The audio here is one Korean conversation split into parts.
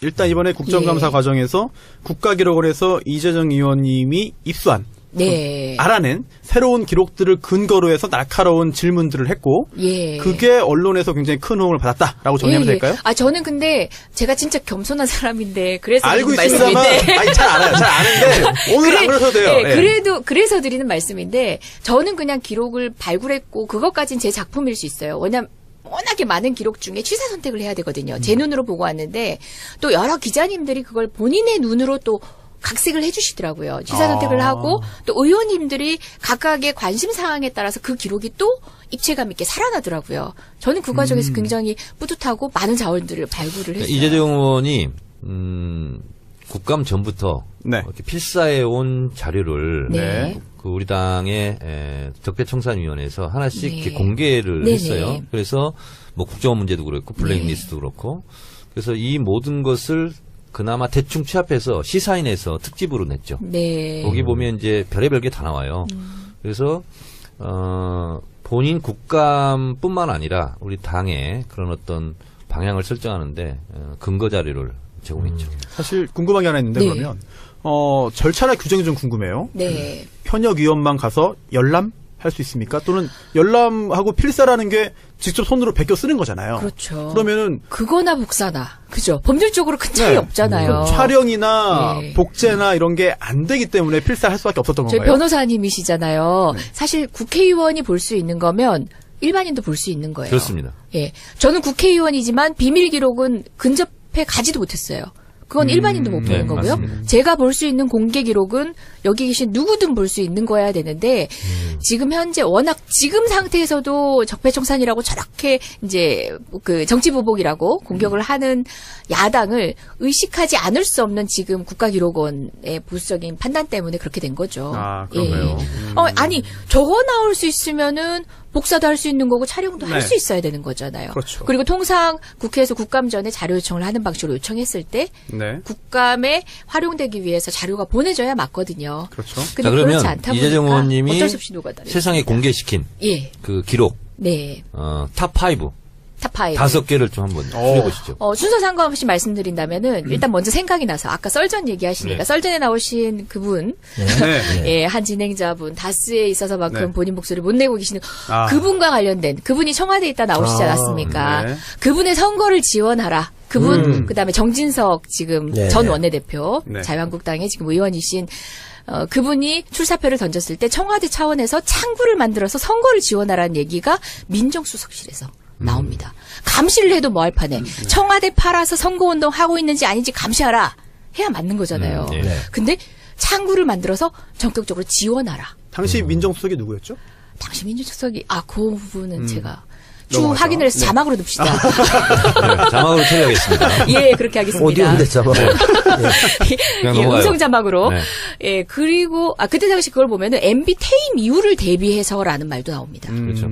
일단 이번에 국정감사 과정에서 국가기록을 해서 이재정 의원님이 입수한 알아낸 새로운 기록들을 근거로 해서 날카로운 질문들을 했고 그게 언론에서 굉장히 큰 호응을 받았다라고 정리하면 될까요? 저는 근데 제가 진짜 겸손한 사람인데 그래서 알고 있습니다만 아니, 잘 알아요. 잘 아는데 오늘 안 그러셔도 돼요. 그래서 드리는 말씀인데 저는 그냥 기록을 발굴했고 그것까지는 제 작품일 수 있어요. 왜냐면 워낙에 많은 기록 중에 취사 선택을 해야 되거든요. 제 눈으로 보고 왔는데 또 여러 기자님들이 그걸 본인의 눈으로 또 각색을 해주시더라고요. 취사 선택을 하고 또 의원님들이 각각의 관심 사항에 따라서 그 기록이 또 입체감 있게 살아나더라고요. 저는 그 과정에서 굉장히 뿌듯하고 많은 자원들을 발굴을 했어요. 이재정 의원이 국감 전부터 이렇게 필사해온 자료를 그 우리 당의 적폐청산위원회에서 하나씩 이렇게 공개를 했어요. 그래서 뭐 국정원 문제도 그렇고 블랙리스트도 그렇고 그래서 이 모든 것을 그나마 대충 취합해서 시사인에서 특집으로 냈죠. 거기 보면 이제 별의별 게 다 나와요. 그래서 본인 국감뿐만 아니라 우리 당의 그런 어떤 방향을 설정하는데 근거 자료를 제공했죠. 사실 궁금한 게 하나 있는데 그러면 절차나 규정이 좀 궁금해요. 현역 의원만 가서 열람 할 수 있습니까? 또는 열람하고 필사라는 게 직접 손으로 베껴 쓰는 거잖아요. 그렇죠. 그러면은 그거나 복사나 그죠? 법률적으로 큰 차이 없잖아요. 촬영이나 복제나 이런 게 안 되기 때문에 필사할 수밖에 없었던 저희 건가요? 변호사님이시잖아요. 사실 국회의원이 볼 수 있는 거면 일반인도 볼 수 있는 거예요. 그렇습니다. 저는 국회의원이지만 비밀 기록은 근접해 가지도 못했어요. 그건 일반인도 못 보는 거고요. 맞습니다. 제가 볼 수 있는 공개 기록은 여기 계신 누구든 볼 수 있는 거여야 되는데 지금 현재 워낙 지금 상태에서도 적폐청산이라고 저렇게 이제 그 정치보복이라고 공격을 하는 야당을 의식하지 않을 수 없는 지금 국가기록원의 보수적인 판단 때문에 그렇게 된 거죠. 그런가요? 아니 저거 나올 수 있으면은 복사도 할 수 있는 거고 촬영도 할 수 있어야 되는 거잖아요. 그렇죠. 그리고 통상 국회에서 국감 전에 자료 요청을 하는 방식으로 요청했을 때 국감에 활용되기 위해서 자료가 보내져야 맞거든요. 그렇죠. 근데 자, 그러면 그렇지 않다 보니까 이재정 의원님이 어쩔 수 없이 녹아다녔습니다. 세상에 공개시킨 그 기록 탑5 탑5 5개를 좀 한번 풀어보시죠. 순서 상관없이 말씀드린다면은 일단 먼저 생각이 나서 아까 썰전 얘기하시니까 썰전에 나오신 그분 한 진행자분 다스에 있어서만큼 본인 목소리를 못 내고 계시는 그분과 관련된 그분이 청와대에 있다 나오시지 않았습니까? 그분의 선거를 지원하라. 그분 그다음에 정진석 지금 전 원내대표 자유한국당의 지금 의원이신 그분이 출사표를 던졌을 때 청와대 차원에서 창구를 만들어서 선거를 지원하라는 얘기가 민정수석실에서 나옵니다. 감시를 해도 뭐 할 판에 청와대 팔아서 선거운동 하고 있는지 아닌지 감시하라 해야 맞는 거잖아요. 근데 창구를 만들어서 전격적으로 지원하라. 당시 민정수석이 누구였죠? 당시 민정수석이 그 부분은 제가 쭉 확인을 해서 자막으로 넣읍시다. 자막으로 처리하겠습니다. 그렇게 하겠습니다. 오디오인데 자막. 음성 자막으로. 그리고 그때 당시 그걸 보면은 MB 퇴임 이후를 대비해서라는 말도 나옵니다. 그렇죠.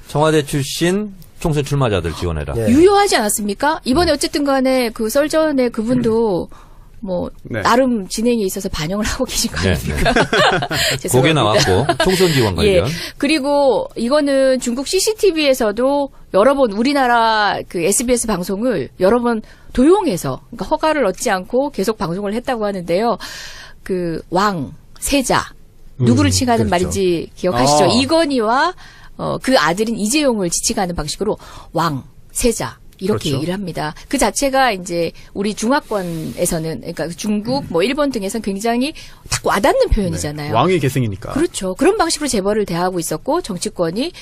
청와대 출신 총선 출마자들 지원해라. 유효하지 않았습니까? 이번에 어쨌든 간에 그 썰전에 그분도 나름 진행에 있어서 반영을 하고 계신 거 아닙니까? 그게 나왔고, 총선 지원 관련. 그리고 이거는 중국 CCTV에서도 여러 번 우리나라 그 SBS 방송을 여러 번 도용해서, 그러니까 허가를 얻지 않고 계속 방송을 했다고 하는데요. 그 세자, 누구를 칭하는 말인지 기억하시죠? 이건희와 그 아들인 이재용을 지칭하는 방식으로 세자. 이렇게 얘기를 합니다. 그 자체가 이제 우리 중화권에서는 그러니까 중국 일본 등에서는 굉장히 딱 와닿는 표현이잖아요. 왕의 계승이니까. 그렇죠. 그런 방식으로 재벌을 대하고 있었고 정치권이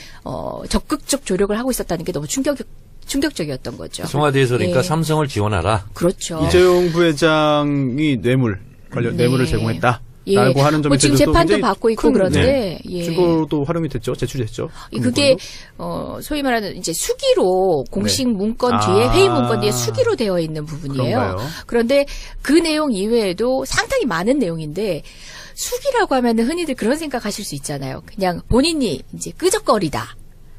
적극적 조력을 하고 있었다는 게 너무 충격적이었던 거죠. 청와대에서 그러니까 삼성을 지원하라. 그렇죠. 이재용 부회장이 뇌물을 제공했다. 라고 하는 점에 지금 재판도 받고 있고 그런데 증거도 활용이 됐죠. 제출됐죠. 그게 소위 말하는 이제 수기로 공식 문건 뒤에 회의 문건 뒤에 수기로 되어 있는 부분이에요. 그런가요? 그런데 그 내용 이외에도 상당히 많은 내용인데 수기라고 하면은 흔히들 그런 생각하실 수 있잖아요. 그냥 본인이 이제 끄적거리다.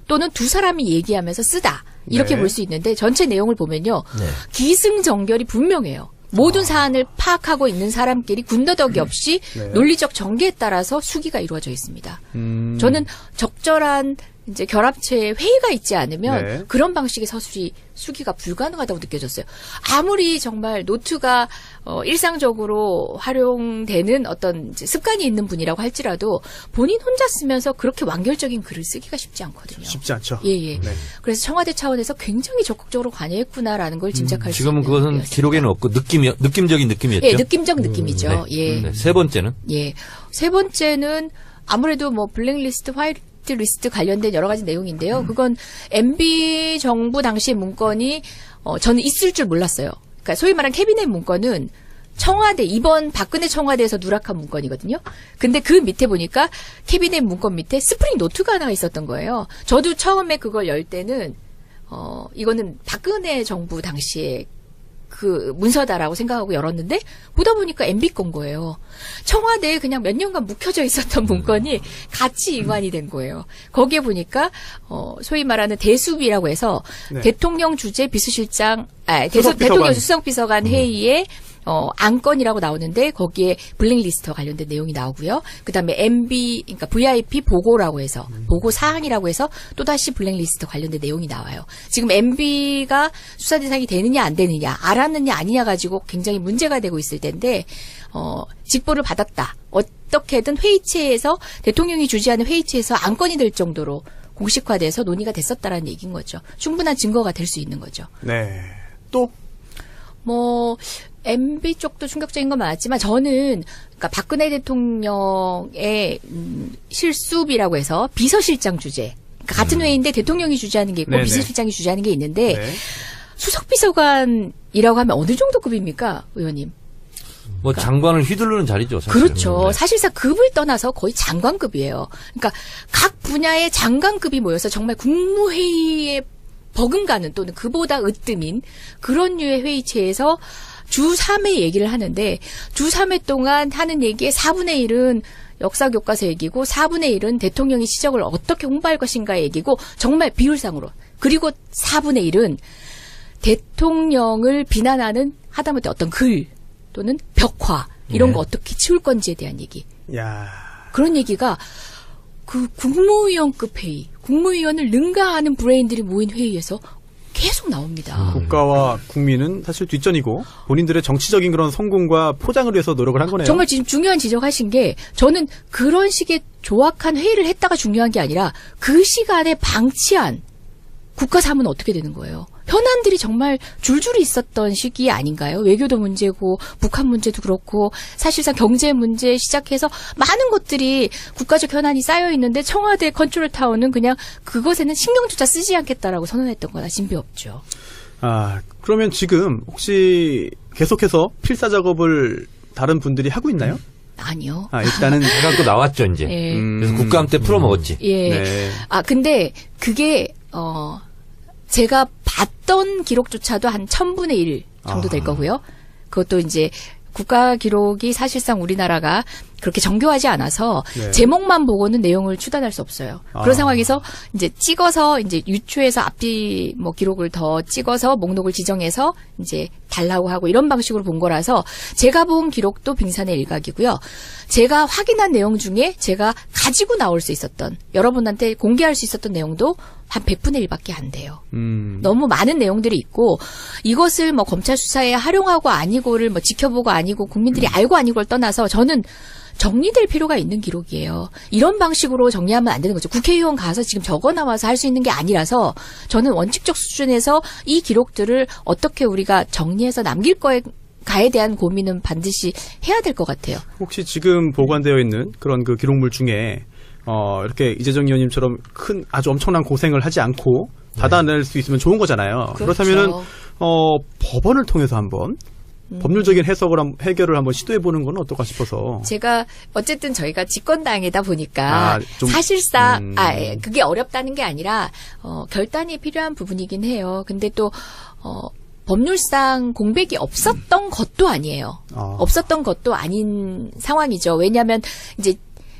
또는 두 사람이 얘기하면서 쓰다. 이렇게 볼 수 있는데 전체 내용을 보면요. 기승전결이 분명해요. 모든 사안을 파악하고 있는 사람끼리 군더더기 없이 논리적 전개에 따라서 수기가 이루어져 있습니다. 저는 적절한 이제 결합체에 회의가 있지 않으면 그런 방식의 수기가 불가능하다고 느껴졌어요. 아무리 정말 노트가 일상적으로 활용되는 어떤 이제 습관이 있는 분이라고 할지라도 본인 혼자 쓰면서 그렇게 완결적인 글을 쓰기가 쉽지 않거든요. 쉽지 않죠. 예. 네. 그래서 청와대 차원에서 굉장히 적극적으로 관여했구나라는 걸 짐작할 수 지금은 있는 그것은 내용이었습니다. 기록에는 없고 느낌적인 느낌이었죠. 예, 느낌적 느낌이죠. 예. 네. 세 번째는? 예. 세 번째는 아무래도 뭐 블랙리스트, 화이트리스트 관련된 여러 가지 내용인데요. 그건 MB 정부 당시의 문건이 저는 있을 줄 몰랐어요. 그러니까 소위 말하는 캐비넷 문건은 청와대, 이번 박근혜 청와대에서 누락한 문건이거든요. 근데 그 밑에 보니까 캐비넷 문건 밑에 스프링 노트가 하나 있었던 거예요. 저도 처음에 그걸 열 때는 이거는 박근혜 정부 당시에 그 문서다라고 생각하고 열었는데 보다 보니까 MB 건 거예요. 청와대에 그냥 몇 년간 묵혀져 있었던 문건이 같이 이관이 된 거예요. 거기에 보니까 소위 말하는 대수비라고 해서 대통령 주재 비서실장, 대통령 수석비서관 회의에 안건이라고 나오는데 거기에 블랙리스트와 관련된 내용이 나오고요. 그다음에 MB, 그러니까 VIP 보고라고 해서 보고 사항이라고 해서 또다시 블랙리스트 관련된 내용이 나와요. 지금 MB가 수사 대상이 되느냐 안 되느냐, 알았느냐 아니냐 가지고 굉장히 문제가 되고 있을 텐데 직보를 받았다. 어떻게든 회의체에서 대통령이 주재하는 회의체에서 안건이 될 정도로 공식화돼서 논의가 됐었다라는 얘기인 거죠. 충분한 증거가 될 수 있는 거죠. 네. 또 MB 쪽도 충격적인 건 많았지만 저는 그러니까 박근혜 대통령의 실수비라고 해서 비서실장 주재. 그러니까 같은 회의인데 대통령이 주재하는 게 있고 비서실장이 주재하는 게 있는데 수석비서관이라고 하면 어느 정도 급입니까, 의원님? 뭐 장관을 휘두르는 자리죠. 사실은. 그렇죠. 네. 사실상 급을 떠나서 거의 장관급이에요. 그러니까 각 분야의 장관급이 모여서 정말 국무회의에 버금가는 또는 그보다 으뜸인 그런 류의 회의체에서 주 3회 얘기를 하는데 주 3회 동안 하는 얘기의 4분의 1은 역사교과서 얘기고 4분의 1은 대통령이 시정을 어떻게 홍보할 것인가의 얘기고 정말 비율상으로. 그리고 4분의 1은 대통령을 비난하는 하다못해 어떤 글 또는 벽화 이런 거 어떻게 치울 건지에 대한 얘기. 야. 그런 얘기가 그 국무위원급 회의, 국무위원을 능가하는 브레인들이 모인 회의에서 계속 나옵니다. 국가와 국민은 사실 뒷전이고 본인들의 정치적인 그런 성공과 포장을 위해서 노력을 한 거네요. 정말 지금 중요한 지적하신 게 저는 그런 식의 조악한 회의를 했다가 중요한 게 아니라 그 시간에 방치한 국가 사무는 어떻게 되는 거예요? 현안들이 정말 줄줄이 있었던 시기 아닌가요? 외교도 문제고 북한 문제도 그렇고 사실상 경제 문제 시작해서 많은 것들이 국가적 현안이 쌓여 있는데 청와대 컨트롤타워는 그냥 그것에는 신경조차 쓰지 않겠다라고 선언했던 거나 진배 없죠. 아, 그러면 지금 혹시 계속해서 필사 작업을 다른 분들이 하고 있나요? 아니요. 일단은 제가 또 나왔죠, 이제. 예. 그래서 국감 때 풀어먹었지. 예. 네. 근데 그게 제가 봤던 기록조차도 한 1000분의 1 정도 될 거고요. 그것도 이제 국가 기록이 사실상 우리나라가 그렇게 정교하지 않아서 제목만 보고는 내용을 추단할 수 없어요. 그런 상황에서 이제 찍어서 이제 유추해서 앞뒤 뭐 기록을 더 찍어서 목록을 지정해서 이제 달라고 하고 이런 방식으로 본 거라서 제가 본 기록도 빙산의 일각이고요. 제가 확인한 내용 중에 제가 가지고 나올 수 있었던 여러분한테 공개할 수 있었던 내용도 한 100분의 1밖에 안 돼요. 너무 많은 내용들이 있고 이것을 뭐 검찰 수사에 활용하고 아니고를 뭐 지켜보고 아니고 국민들이 알고 아니고를 떠나서 저는 정리될 필요가 있는 기록이에요. 이런 방식으로 정리하면 안 되는 거죠. 국회의원 가서 지금 적어 나와서 할 수 있는 게 아니라서 저는 원칙적 수준에서 이 기록들을 어떻게 우리가 정리해서 남길 거에 대한 고민은 반드시 해야 될 것 같아요. 혹시 지금 보관되어 있는 그런 그 기록물 중에 이렇게 이재정 의원님처럼 큰 아주 엄청난 고생을 하지 않고 닫아낼 수 있으면 좋은 거잖아요. 그렇죠. 그렇다면은 법원을 통해서 한번 법률적인 해결을 한번 시도해보는 건 어떨까 싶어서. 제가 어쨌든 저희가 집권당이다 보니까 사실상 그게 어렵다는 게 아니라 결단이 필요한 부분이긴 해요. 근데 또 법률상 공백이 없었던 것도 아니에요. 없었던 것도 아닌 상황이죠. 왜냐하면 이제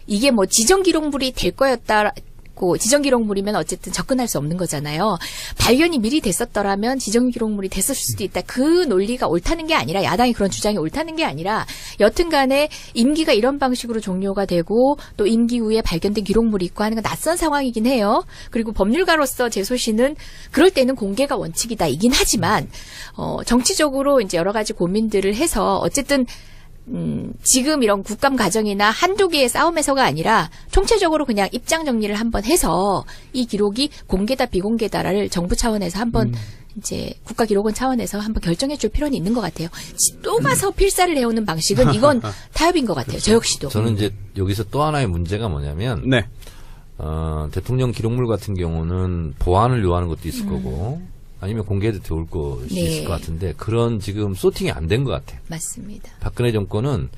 이게 뭐 지정 기록물이 될 거였다. 됐고 지정 기록물이면 어쨌든 접근할 수 없는 거잖아요. 발견이 미리 됐었더라면 지정 기록물이 됐었을 수도 있다. 그 논리가 옳다는 게 아니라 야당이 그런 주장이 옳다는 게 아니라 여튼간에 임기가 이런 방식으로 종료가 되고 또 임기 후에 발견된 기록물이 있고 하는 건 낯선 상황이긴 해요. 그리고 법률가로서 제 소신은 그럴 때는 공개가 원칙이다이긴 하지만 정치적으로 이제 여러 가지 고민들을 해서 어쨌든 지금 이런 국감 과정이나 한두 개의 싸움에서가 아니라 총체적으로 그냥 입장 정리를 한번 해서 이 기록이 공개다 비공개다를 정부 차원에서 한번 이제 국가기록원 차원에서 한번 결정해 줄 필요는 있는 것 같아요. 또 가서 필사를 해오는 방식은 이건 타협인 것 같아요. 저 역시도. 저는 이제 여기서 또 하나의 문제가 뭐냐면 네. 대통령 기록물 같은 경우는 보안을 요하는 것도 있을 거고 아니면 공개해도 좋을 것이 네. 있을 것 같은데 그런 지금 소팅이 안 된 것 같아요. 맞습니다. 박근혜 정권은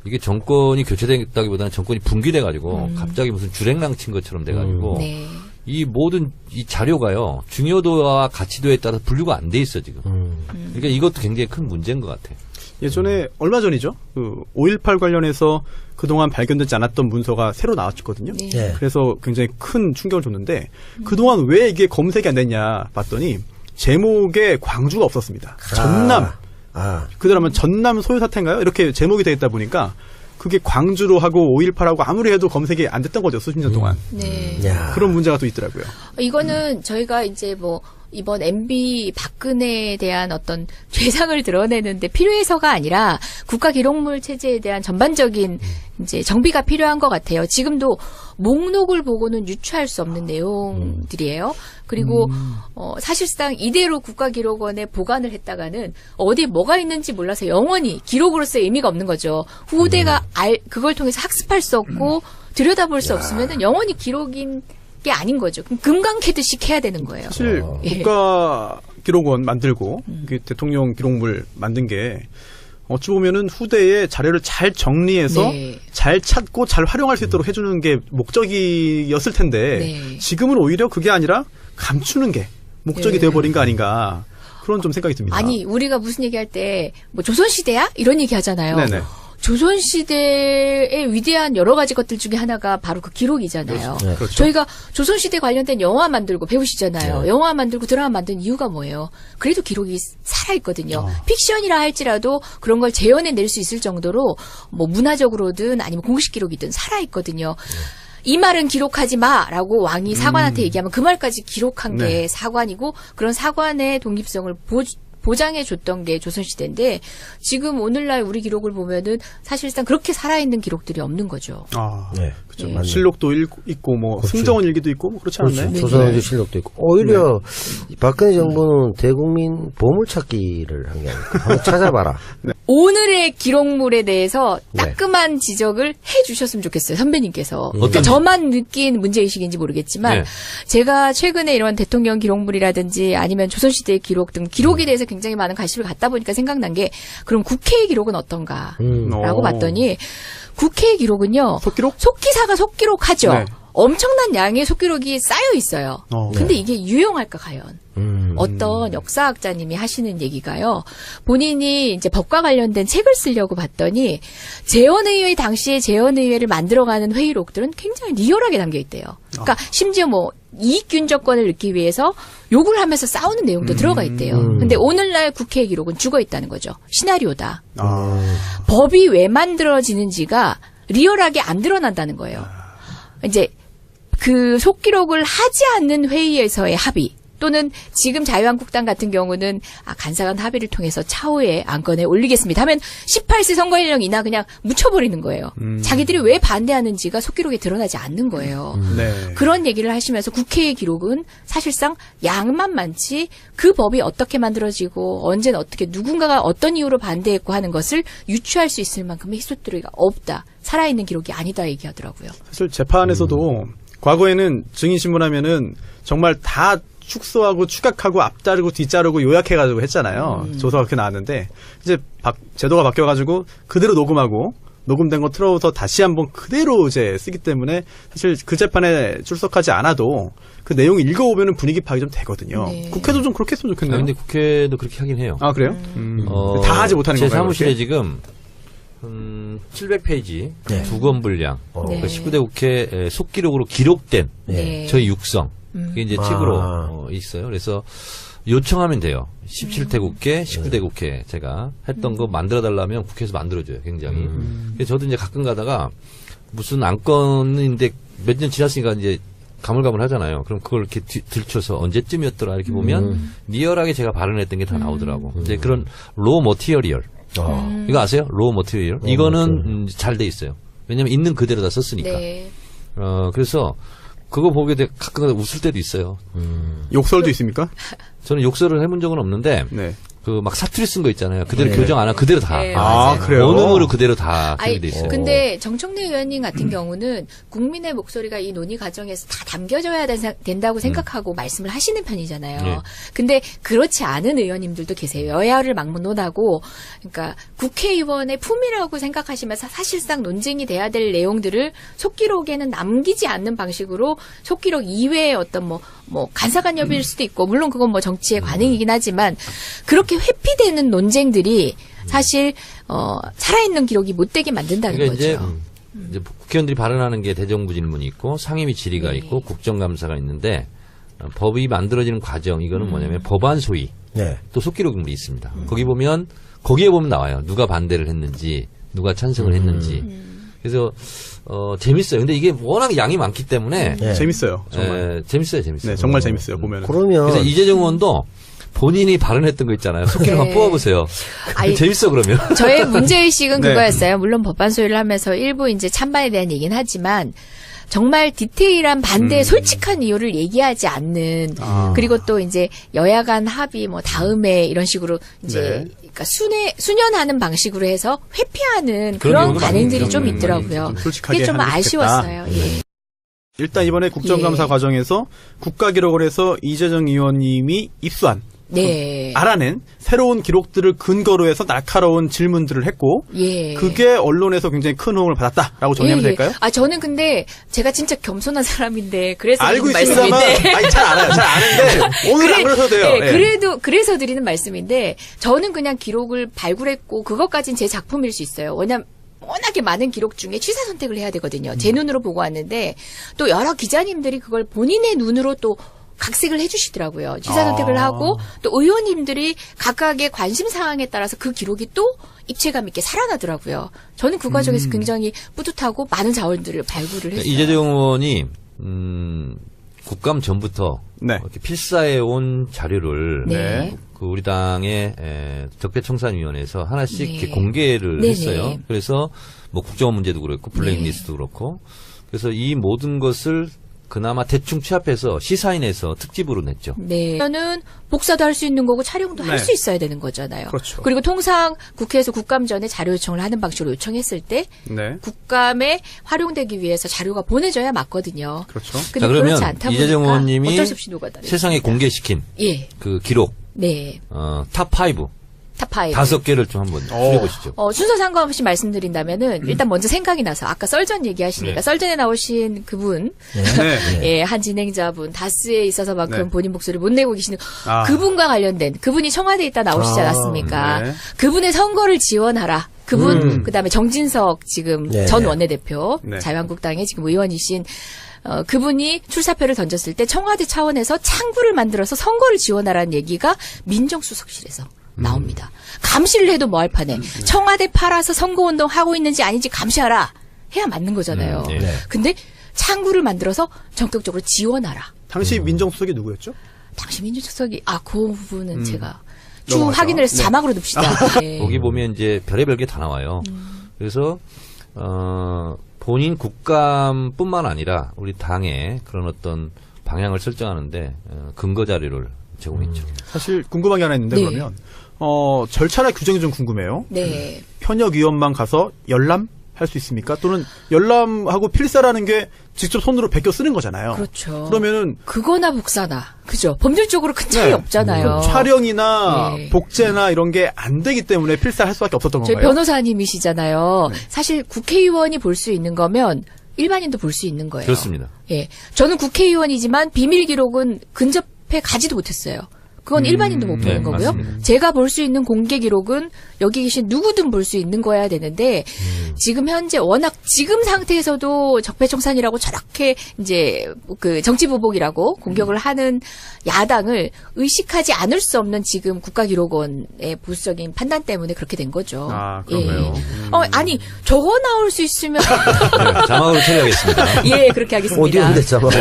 이게 정권이 교체됐다기보다는 정권이 분기돼가지고 갑자기 무슨 주랭랑 친 것처럼 돼가지고 네. 이 모든 이 자료가요 중요도와 가치도에 따라 분류가 안 돼 있어 지금. 그러니까 이것도 굉장히 큰 문제인 것 같아요. 예전에 얼마 전이죠. 그 5.18 관련해서 그동안 발견되지 않았던 문서가 새로 나왔거든요. 네. 그래서 굉장히 큰 충격을 줬는데 그동안 왜 이게 검색이 안 됐냐 봤더니 제목에 광주가 없었습니다. 전남. 그대로 하면 전남 소요 사태인가요? 이렇게 제목이 되어 있다 보니까 그게 광주로 하고 5.18하고 아무리 해도 검색이 안 됐던 거죠. 수십 년 동안. 네. 그런 문제가 또 있더라고요. 이거는 저희가 이제 뭐 이번 MB 박근혜에 대한 어떤 죄상을 드러내는데 필요해서가 아니라 국가기록물 체제에 대한 전반적인 이제 정비가 필요한 것 같아요. 지금도 목록을 보고는 유추할 수 없는 내용들이에요. 그리고 사실상 이대로 국가기록원에 보관을 했다가는 어디에 뭐가 있는지 몰라서 영원히 기록으로서의 의미가 없는 거죠. 후대가 그걸 통해서 학습할 수 없고 들여다볼 수 없으면은 영원히 기록인 게 아닌 거죠. 그럼 금강 캐듯이 해야 되는 거예요. 사실 국가기록원 만들고 대통령 기록물 만든 게 어찌 보면은 후대에 자료를 잘 정리해서 네. 잘 찾고 잘 활용할 수 있도록 해주는 게 목적이었을 텐데 네. 지금은 오히려 그게 아니라 감추는 게 목적이 네. 되어버린 거 아닌가 그런 좀 생각이 듭니다. 아니 우리가 무슨 얘기할 때 뭐 조선시대야? 이런 얘기 하잖아요. 네네. 조선시대의 위대한 여러 가지 것들 중에 하나가 바로 그 기록이잖아요. 네. 그렇죠. 저희가 조선시대 관련된 영화 만들고 배우시잖아요. 네. 영화 만들고 드라마 만든 이유가 뭐예요? 그래도 기록이 살아있거든요. 픽션이라 할지라도 그런 걸 재현해낼 수 있을 정도로 뭐 문화적으로든 아니면 공식 기록이든 살아있거든요. 이 말은 기록하지 마라고 왕이 사관한테 얘기하면 그 말까지 기록한 게 네. 사관이고 그런 사관의 독립성을 보장해줬던 게 조선시대인데 지금 오늘날 우리 기록을 보면은 사실상 그렇게 살아있는 기록들이 없는 거죠. 네. 그렇죠. 네. 실록도 있고 뭐 그렇죠. 승정원 일기도 있고 뭐 그렇지 않나요? 그렇죠. 조선왕조 실록도 있고 오히려 박근혜 정부는 대국민 보물찾기를 한 게 아닐까. 한번 찾아봐라. 네. 오늘의 기록물에 대해서 따끔한 지적을 해주셨으면 좋겠어요. 선배님께서. 그러니까 저만 느낀 문제의식인지 모르겠지만 제가 최근에 이런 대통령 기록물이라든지 아니면 조선시대의 기록 등 기록에 대해서 굉장히 많은 관심을 갖다 보니까 생각난 게 그럼 국회의 기록은 어떤가라고 봤더니 국회의 기록은요. 속기록? 속기사가 속기록하죠. 네. 엄청난 양의 속기록이 쌓여 있어요. 근데 이게 유용할까 과연? 어떤 역사학자님이 하시는 얘기가요. 본인이 이제 법과 관련된 책을 쓰려고 봤더니 재헌의회 당시에 재헌의회를 만들어가는 회의록들은 굉장히 리얼하게 담겨 있대요. 그러니까 심지어 뭐 이익균적권을 넣기 위해서 욕을 하면서 싸우는 내용도 들어가 있대요. 근데 오늘날 국회 기록은 죽어 있다는 거죠. 시나리오다. 법이 왜 만들어지는지가 리얼하게 안 드러난다는 거예요. 이제 그 속기록을 하지 않는 회의에서의 합의 또는 지금 자유한국당 같은 경우는 간사간 합의를 통해서 차후에 안건에 올리겠습니다 하면 18세 선거연령이나 그냥 묻혀버리는 거예요. 자기들이 왜 반대하는지가 속기록에 드러나지 않는 거예요. 네. 그런 얘기를 하시면서 국회의 기록은 사실상 양만 많지 그 법이 어떻게 만들어지고 언제는 어떻게 누군가가 어떤 이유로 반대했고 하는 것을 유추할 수 있을 만큼의 히스토리가 없다. 살아있는 기록이 아니다 얘기하더라고요. 사실 재판에서도 과거에는 증인신문하면은 정말 다 축소하고 추각하고 앞자르고 뒷자르고 요약해가지고 했잖아요. 조서가 그렇게 나왔는데 이제 제도가 바뀌어가지고 그대로 녹음하고 녹음된 거 틀어서 다시 한번 그대로 이제 쓰기 때문에 사실 그 재판에 출석하지 않아도 그 내용 읽어보면 분위기 파악이 좀 되거든요. 네. 국회도 좀 그렇게 했으면 좋겠네요. 근데 국회도 그렇게 하긴 해요. 아 그래요? 다 하지 못하는 제 건가요? 사무실에 그렇게? 지금 700페이지 네. 두 권 분량, 네. 19대 국회 속기록으로 기록된 네. 저희 육성, 그게 이제 책으로 있어요. 그래서 요청하면 돼요. 17대 국회, 19대 국회 제가 했던 거 만들어달라면 국회에서 만들어줘요. 굉장히. 그래서 저도 이제 가끔 가다가 무슨 안건인데 몇 년 지났으니까 이제 가물가물하잖아요. 그럼 그걸 이렇게 들춰서 언제쯤이었더라 이렇게 보면 리얼하게 제가 발언했던 게 다 나오더라고. 이제 그런 로 머티리얼. 이거 아세요? 로 머티리얼. 이거는 잘 돼 있어요. 왜냐면 있는 그대로 다 썼으니까. 네. 그래서 그거 보게 돼 가끔 웃을 때도 있어요. 욕설도 있습니까? 저는 욕설을 해본 적은 없는데 네. 그 막 사투리 쓴 거 있잖아요. 그대로 교정 안 하고 그대로 다. 네, 아, 그래요? 원음으로 그대로 다 쓰게 돼 있어요. 근데 정청래 의원님 같은 경우는 국민의 목소리가 이 논의 과정에서 다 담겨져야 된다고 생각하고 말씀을 하시는 편이잖아요. 네. 근데 그렇지 않은 의원님들도 계세요. 여야를 막론하고, 그러니까 국회의원의 품이라고 생각하시면서 사실상 논쟁이 돼야 될 내용들을 속기록에는 남기지 않는 방식으로 속기록 이외의 어떤 뭐 간사간협일 수도 있고, 물론 그건 뭐 정치의 관행이긴 하지만 그렇게 회피되는 논쟁들이 사실 살아있는 기록이 못 되게 만든다는 그러니까 거죠. 이제 국회의원들이 발언하는 게 대정부 질문이 있고 상임위 질의가 네. 있고 국정감사가 있는데 법이 만들어지는 과정 이거는 뭐냐면 법안 소위 네. 또 속기록물이 있습니다. 거기에 보면 나와요. 누가 반대를 했는지 누가 찬성을 했는지. 그래서 재밌어요. 근데 이게 워낙 양이 많기 때문에 네. 재밌어요. 정말. 재밌어요. 네, 정말 재밌어요. 보면. 그러면 그래서 이재정 의원도 본인이 발언했던 거 있잖아요. 속기록 한번 뽑아보세요. 아니, 재밌어 그러면. 저의 문제의식은 네. 그거였어요. 물론 법안 소위를 하면서 일부 이제 찬반에 대한 얘기는 하지만 정말 디테일한 반대의 솔직한 이유를 얘기하지 않는 그리고 또 이제 여야 간 합의 뭐 다음에 이런 식으로 이제 네. 그러니까 수년하는 방식으로 해서 회피하는 그런 그런 경우도 관행들이 많죠. 좀 있더라고요. 좀 솔직하게 그게 좀 하면 좋겠다. 아쉬웠어요. 예. 일단 이번에 국정감사 예. 과정에서 국가기록을 해서 이재정 의원님이 입수한 네. 알아낸 새로운 기록들을 근거로 해서 날카로운 질문들을 했고 예. 그게 언론에서 굉장히 큰 호응을 받았다라고 정리하면 예, 예. 될까요? 아 저는 근데 제가 진짜 겸손한 사람인데 그래서 알고 드리는 있습니다만 말씀인데 아니 잘 알아요. 잘 아는데 오늘 안 그러셔도 돼요. 네, 예. 그래서 드리는 말씀인데 저는 그냥 기록을 발굴했고 그것까진 제 작품일 수 있어요. 왜냐면 워낙에 많은 기록 중에 취사 선택을 해야 되거든요. 제 눈으로 보고 왔는데 또 여러 기자님들이 그걸 본인의 눈으로 또 각색을 해주시더라고요. 취사 선택을 하고 또 의원님들이 각각의 관심 사항에 따라서 그 기록이 또 입체감 있게 살아나더라고요. 저는 그 과정에서 굉장히 뿌듯하고 많은 자원들을 발굴을 했어요. 이재정 의원이 국감 전부터 네. 이렇게 필사해 온 자료를 네. 그 우리 당의 적폐청산위원회에서 하나씩 네. 이렇게 공개를 네네. 했어요. 그래서 뭐 국정원 문제도 그렇고 블랙리스트도 그렇고 그래서 이 모든 것을 그나마 대충 취합해서 시사인에서 특집으로 냈죠. 네. 저는 복사도 할 수 있는 거고 촬영도 할 네. 수 있어야 되는 거잖아요. 그렇죠. 그리고 통상 국회에서 국감 전에 자료 요청을 하는 방식으로 요청했을 때 네. 국감에 활용되기 위해서 자료가 보내져야 맞거든요. 그렇죠. 근데 자, 그러면 그렇지 않다 이재정 보니까 의원님이 어쩔 수 없이 녹아다녔습니다. 세상에 공개시킨 예, 그 기록 네, 탑5 탑5. 5개를 좀 한번 추려보시죠. 순서 상관없이 말씀드린다면은 일단 먼저 생각이 나서 아까 썰전 얘기하시니까 네. 썰전에 나오신 그분 네. 예, 한 진행자분 다스에 있어서만큼 네. 본인 목소리를 못 내고 계시는 아. 그분과 관련된 그분이 청와대에 있다 나오시지 않았습니까? 네. 그분의 선거를 지원하라. 그분 그다음에 정진석 지금 네. 전 원내대표 네. 자유한국당의 지금 의원이신 그분이 출사표를 던졌을 때 청와대 차원에서 창구를 만들어서 선거를 지원하라는 얘기가 민정수석실에서 나옵니다. 감시를 해도 뭐 할 판에 청와대 팔아서 선거운동 하고 있는지 아닌지 감시하라 해야 맞는 거잖아요. 네. 근데 창구를 만들어서 전격적으로 지원하라. 당시 민정수석이 누구였죠? 당시 민주수석이 그 부분은 제가 쭉 넘어가죠. 확인을 해서 네. 자막으로 둡시다. 네. 거기 보면 이제 별의별 게 다 나와요. 그래서 본인 국감뿐만 아니라 우리 당의 그런 어떤 방향을 설정하는데 근거 자료를 제공했죠. 사실 궁금한 게 하나 있는데 네. 그러면 절차나 규정이 좀 궁금해요. 네. 현역위원만 가서 열람할 수 있습니까? 또는 열람하고 필사라는 게 직접 손으로 베껴 쓰는 거잖아요. 그렇죠. 그러면은 그거나 복사나 그죠? 법률적으로 큰 차이 네. 없잖아요. 그럼 촬영이나 네. 복제나 이런 게 안 되기 때문에 필사할 수밖에 없었던 저희 건가요? 변호사님이시잖아요. 사실 국회의원이 볼 수 있는 거면 일반인도 볼 수 있는 거예요. 그렇습니다. 예, 저는 국회의원이지만 비밀 기록은 근접해 가지도 못했어요. 그건 일반인도 못 보는 거고요. 맞습니다. 제가 볼 수 있는 공개 기록은 여기 계신 누구든 볼 수 있는 거여야 되는데 지금 현재 워낙 지금 상태에서도 적폐청산이라고 저렇게 이제 그 정치보복이라고 공격을 하는 야당을 의식하지 않을 수 없는 지금 국가기록원의 보수적인 판단 때문에 그렇게 된 거죠. 아, 그런가요? 아니 저거 나올 수 있으면 네, 자막으로 처리하겠습니다. 예, 그렇게 하겠습니다. 오디오인데 자막.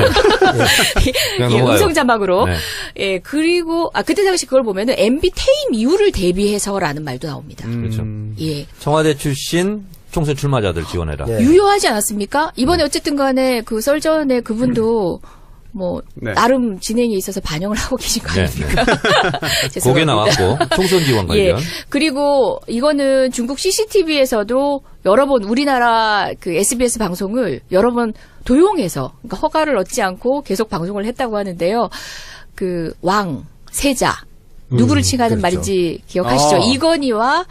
예, 음성 자막으로. 네. 예, 그리고 그때 당시 그걸 보면은 MB 퇴임 이후를 대비해서라는 말도 나옵니다. 그렇죠. 예. 청와대 출신 총선 출마자들 지원해라. 네. 유효하지 않았습니까? 이번에 어쨌든 간에 그 썰전에 그분도 뭐 네. 나름 진행에 있어서 반영을 하고 계신 거 아닙니까? 고개 나왔고 총선 지원 관련. 예. 그리고 이거는 중국 CCTV에서도 여러 번 우리나라 그 SBS 방송을 여러 번 도용해서 그러니까 허가를 얻지 않고 계속 방송을 했다고 하는데요. 그 왕, 세자 누구를 칭하는 그렇죠. 말인지 기억하시죠? 이건희와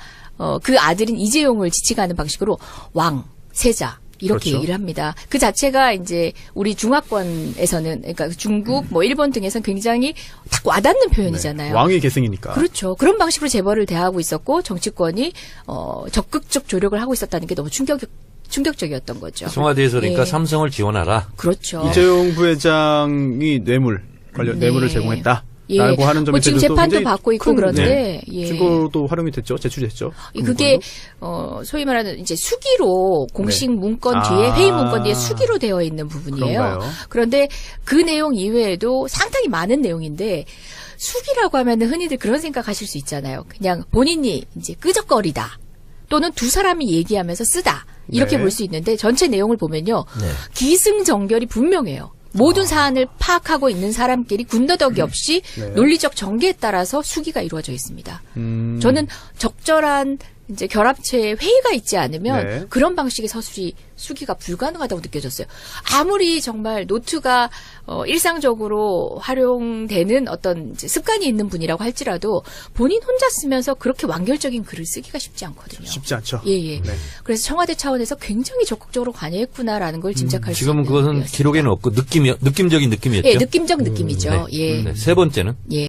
그 아들인 이재용을 지칭하는 방식으로 왕, 세자 이렇게 그렇죠. 얘기를 합니다. 그 자체가 이제 우리 중화권에서는 그러니까 중국 뭐 일본 등에서는 굉장히 딱 와닿는 표현이잖아요. 왕의 계승이니까. 그렇죠. 그런 방식으로 재벌을 대하고 있었고 정치권이 적극적 조력을 하고 있었다는 게 너무 충격적이었던 거죠. 청와대에서 그러니까 예. 삼성을 지원하라. 그렇죠. 이재용 부회장이 뇌물 관련 네. 뇌물을 제공했다. 예. 라고 하는 점에 뭐 지금 대해서도 재판도 굉장히 받고 있고 큰, 그런데 예. 증거도 활용이 됐죠. 제출됐죠. 그게 소위 말하는 이제 수기로 공식 네. 문건 뒤에 회의 문건 뒤에 수기로 되어 있는 부분이에요. 그런가요? 그런데 그 내용 이외에도 상당히 많은 내용인데 수기라고 하면은 흔히들 그런 생각하실 수 있잖아요. 그냥 본인이 이제 끄적거리다 또는 두 사람이 얘기하면서 쓰다 이렇게 네. 볼 수 있는데 전체 내용을 보면요 네. 기승전결이 분명해요. 모든 사안을 파악하고 있는 사람끼리 군더더기 없이 네. 논리적 전개에 따라서 수기가 이루어져 있습니다. 저는 적절한 이제 결합체에 회의가 있지 않으면 네. 그런 방식의 서술이 수기가 불가능하다고 느껴졌어요. 아무리 정말 노트가 일상적으로 활용되는 어떤 이제 습관이 있는 분이라고 할지라도 본인 혼자 쓰면서 그렇게 완결적인 글을 쓰기가 쉽지 않거든요. 쉽지 않죠. 예. 네. 그래서 청와대 차원에서 굉장히 적극적으로 관여했구나라는 걸 짐작할 수 지금은 있는 그것은 내용이었습니다. 기록에는 없고 느낌적인 느낌이었죠. 예, 느낌적 느낌이죠. 예. 네, 세 번째는 예.